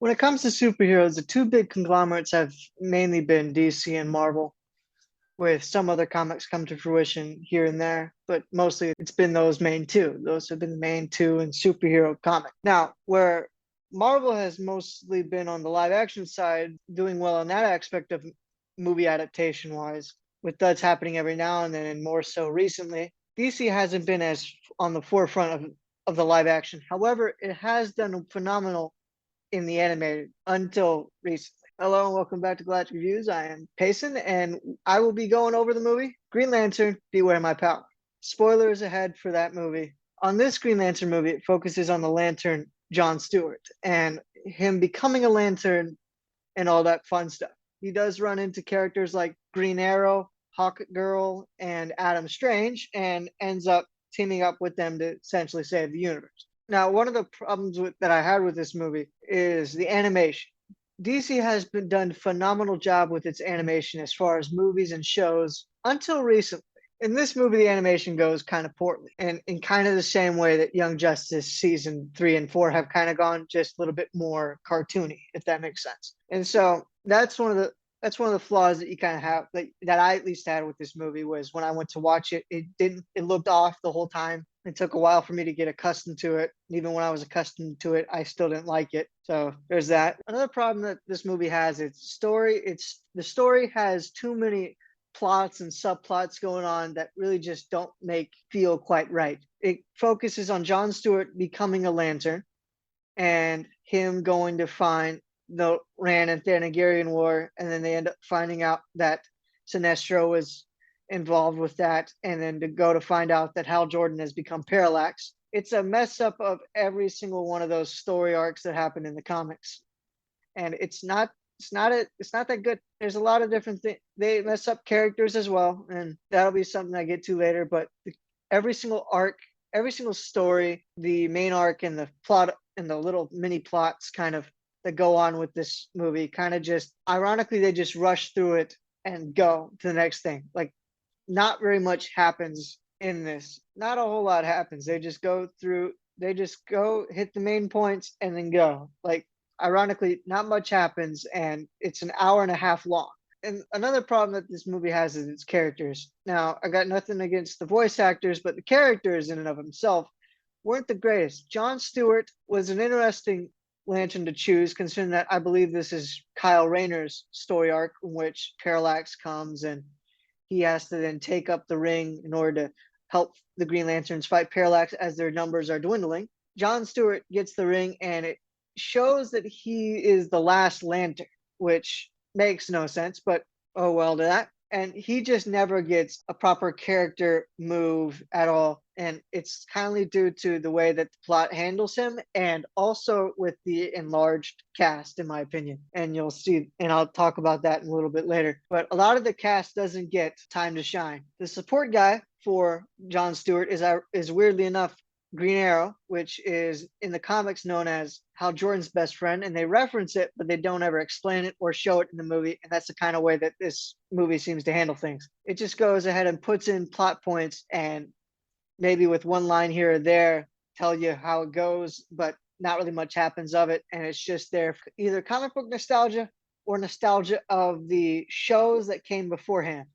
When it comes to superheroes, the two big conglomerates have mainly been DC and Marvel, with some other comics come to fruition here and there, but mostly it's been those main two. Those have been the main two in superhero comic. Now, where Marvel has mostly been on the live action side, doing well on that aspect of movie adaptation wise, with that's happening every now and then, and more so recently. DC hasn't been as on the forefront of the live action. However, it has done phenomenal in the animated until recently. Hello and welcome back to Galactic Reviews. I am Payson and I will be going over the movie Green Lantern Beware My Power. Spoilers ahead for that movie. On this Green Lantern movie, it focuses on the Lantern John Stewart and him becoming a Lantern and all that fun stuff. He does run into characters like Green Arrow, Hawkgirl, and Adam Strange and ends up teaming up with them to essentially save the universe. Now, one of the problems that I had with this movie is the animation. DC has been done a phenomenal job with its animation as far as movies and shows until recently. In this movie, the animation goes kind of poorly, and in kind of the same way that Young Justice season 3 and 4 have kind of gone just a little bit more cartoony, if that makes sense. And so that's one of the flaws that you kind of have that I at least had with this movie was when I went to watch it, it looked off the whole time. It took a while for me to get accustomed to it. Even when I was accustomed to it, I still didn't like it. So there's that. Another problem that this movie has, it's story. It's the story has too many plots and subplots going on that really just don't make feel quite right. It focuses on John Stewart becoming a lantern and him going to find the Rand and Thanagarian War, and then they end up finding out that Sinestro was involved with that, and then to go to find out that Hal Jordan has become Parallax. It's a mess up of every single one of those story arcs that happen in the comics, and it's not that good. There's a lot of different things. They mess up characters as well, and that'll be something I get to later. But every single arc, every single story, the main arc and the plot and the little mini plots kind of that go on with this movie kind of just ironically they just rush through it and go to the next thing. Like not very much happens in this. Not a whole lot happens. They just go hit the main points and then go. Like ironically, not much happens and it's an hour and a half long. And another problem that this movie has is its characters. Now, I got nothing against the voice actors, but the characters in and of themselves weren't the greatest. John Stewart was an interesting Lantern to choose, considering that I believe this is Kyle Rayner's story arc in which Parallax comes and he has to then take up the ring in order to help the Green Lanterns fight Parallax as their numbers are dwindling. John Stewart gets the ring and it shows that he is the last Lantern, which makes no sense, but oh well to that. And he just never gets a proper character move at all. And it's kindly due to the way that the plot handles him and also with the enlarged cast, in my opinion. And you'll see, and I'll talk about that in a little bit later. But a lot of the cast doesn't get time to shine. The support guy for John Stewart is weirdly enough Green Arrow, which is in the comics known as Hal Jordan's best friend, and they reference it, but they don't ever explain it or show it in the movie. And that's the kind of way that this movie seems to handle things. It just goes ahead and puts in plot points and maybe with one line here or there tell you how it goes, but not really much happens of it. And it's just there for either comic book nostalgia or nostalgia of the shows that came beforehand.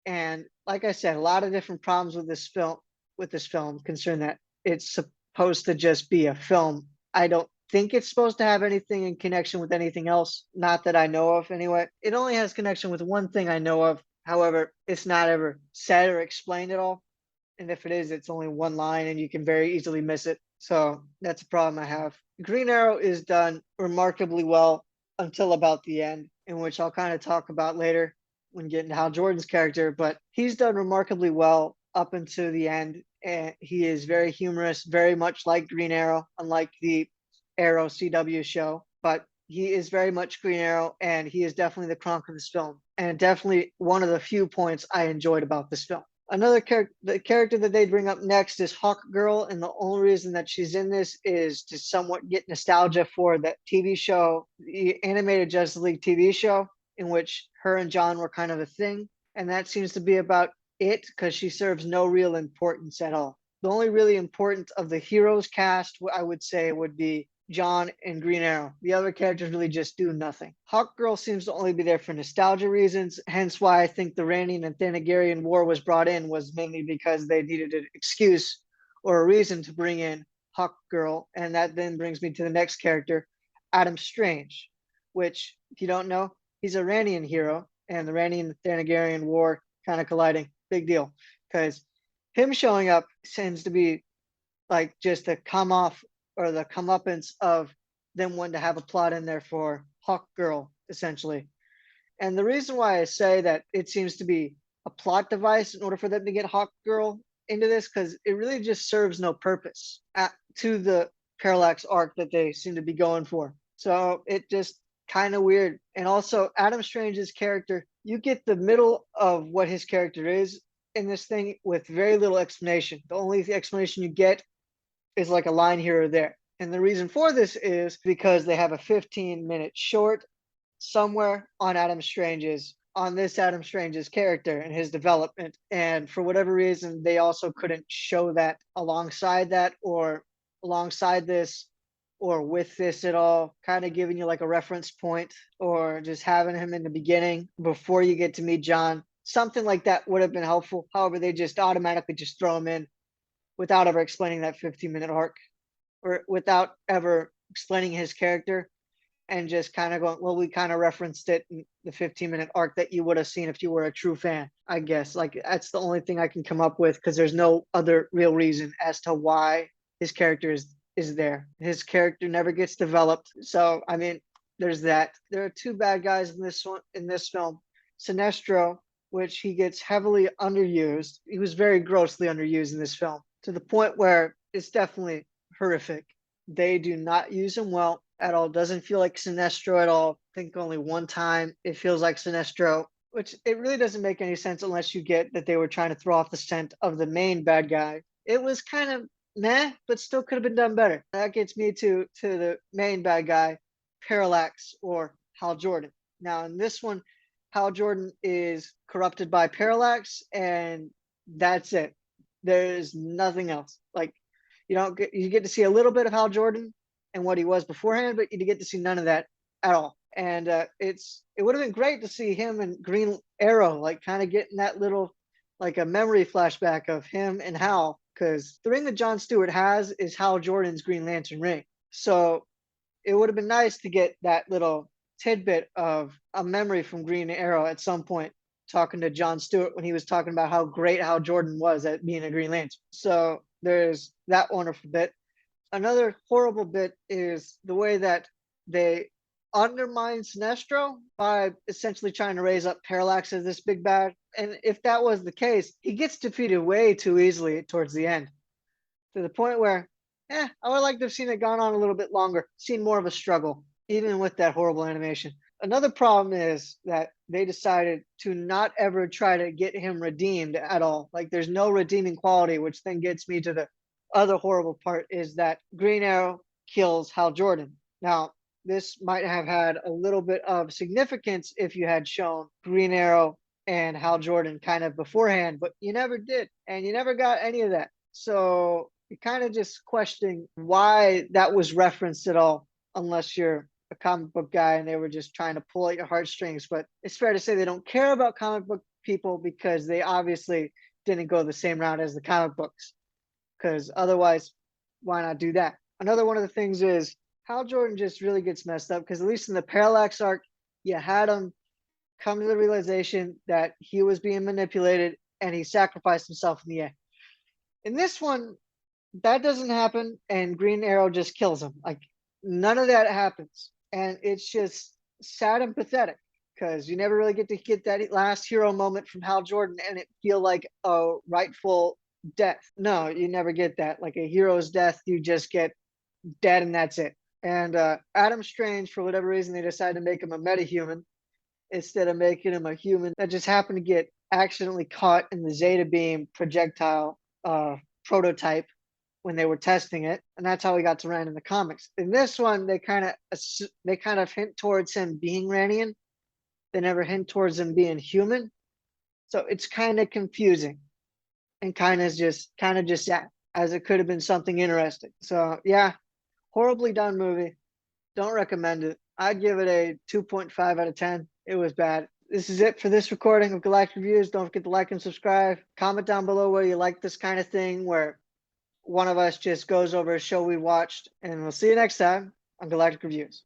And like I said, a lot of different problems with this film concern that it's supposed to just be a film. I don't think it's supposed to have anything in connection with anything else, not that I know of anyway. It only has connection with one thing I know of. However, it's not ever said or explained at all. And if it is, it's only one line and you can very easily miss it. So that's a problem I have. Green Arrow is done remarkably well until about the end, in which I'll kind of talk about later when getting to Hal Jordan's character, but he's done remarkably well up until the end. And he is very humorous, very much like Green Arrow, unlike the Arrow CW show. But he is very much Green Arrow, and he is definitely the Kronk of this film, and definitely one of the few points I enjoyed about this film. Another character, the character that they bring up next is Hawkgirl, and the only reason that she's in this is to somewhat get nostalgia for that TV show, the animated Justice League TV show, in which her and John were kind of a thing, and that seems to be about it because she serves no real importance at all. The only really important of the heroes cast, I would say, would be John, and Green Arrow. The other characters really just do nothing. Hawkgirl seems to only be there for nostalgia reasons, hence why I think the Randian and Thanagarian War was brought in was mainly because they needed an excuse or a reason to bring in Hawkgirl, and that then brings me to the next character, Adam Strange, which, if you don't know, he's a Randian hero, and the Randian and Thanagarian War kind of colliding. Big deal, because him showing up tends to be like just a come off or the comeuppance of them wanting to have a plot in there for Hawkgirl, essentially. And the reason why I say that it seems to be a plot device in order for them to get Hawkgirl into this, because it really just serves no purpose to the Parallax arc that they seem to be going for. So it just kind of weird. And also, Adam Strange's character, you get the middle of what his character is in this thing with very little explanation. The only explanation you get is like a line here or there. And the reason for this is because they have a 15-minute short somewhere on this Adam Strange's character and his development. And for whatever reason, they also couldn't show that alongside that or alongside this or with this at all, kind of giving you like a reference point or just having him in the beginning before you get to meet John. Something like that would have been helpful. However, they just automatically just throw him in without ever explaining that 15-minute arc or without ever explaining his character and just kind of going, well, we kind of referenced it in the 15-minute arc that you would have seen if you were a true fan, I guess. Like, that's the only thing I can come up with because there's no other real reason as to why his character is there. His character never gets developed. So, I mean, there's that. There are two bad guys in this film. Sinestro, which he gets heavily underused. He was very grossly underused in this film to the point where it's definitely horrific. They do not use him well at all. Doesn't feel like Sinestro at all. I think only one time it feels like Sinestro, which it really doesn't make any sense unless you get that they were trying to throw off the scent of the main bad guy. It was kind of meh, but still could have been done better. That gets me to the main bad guy, Parallax or Hal Jordan. Now in this one, Hal Jordan is corrupted by Parallax, and that's it. There's nothing else. Like you get to see a little bit of Hal Jordan and what he was beforehand, but you get to see none of that at all. And it would have been great to see him and Green Arrow like kind of getting that little like a memory flashback of him and Hal, because the ring that Jon Stewart has is Hal Jordan's Green Lantern ring. So it would have been nice to get that little tidbit of a memory from Green Arrow at some point talking to Jon Stewart when he was talking about how great Hal Jordan was at being a Green Lantern. So there's that wonderful bit. Another horrible bit is the way that they undermine Sinestro by essentially trying to raise up Parallax as this big bad. And if that was the case, he gets defeated way too easily towards the end, to the point where, I would like to have seen it gone on a little bit longer, seen more of a struggle, even with that horrible animation. Another problem is that they decided to not ever try to get him redeemed at all. Like, there's no redeeming quality, which then gets me to the other horrible part is that Green Arrow kills Hal Jordan. Now, this might have had a little bit of significance if you had shown Green Arrow and Hal Jordan kind of beforehand, but you never did, and you never got any of that. So you're kind of just questioning why that was referenced at all, unless you're a comic book guy and they were just trying to pull at your heartstrings. But it's fair to say they don't care about comic book people because they obviously didn't go the same route as the comic books, because otherwise, why not do that? Another one of the things is Hal Jordan just really gets messed up because at least in the Parallax arc, you had him come to the realization that he was being manipulated and he sacrificed himself in the end. In this one, that doesn't happen and Green Arrow just kills him. Like, none of that happens. And it's just sad and pathetic because you never really get to get that last hero moment from Hal Jordan and it feel like a rightful death. No, you never get that. Like a hero's death, you just get dead and that's it. And Adam Strange, for whatever reason, they decided to make him a metahuman instead of making him a human that just happened to get accidentally caught in the Zeta Beam projectile prototype when they were testing it, and that's how he got to Rand in the comics. In this one, they kind of hint towards him being Randian. They never hint towards him being human, so it's kind of confusing and kind of just sad, as it could have been something interesting. So yeah, Horribly done movie. Don't recommend it. I'd give it a 2.5 out of 10. It was bad. This is it for this recording of Galactic Reviews. Don't forget to like and subscribe. Comment down below where you like this kind of thing, where one of us just goes over a show we watched. And we'll see you next time on Galactic Reviews.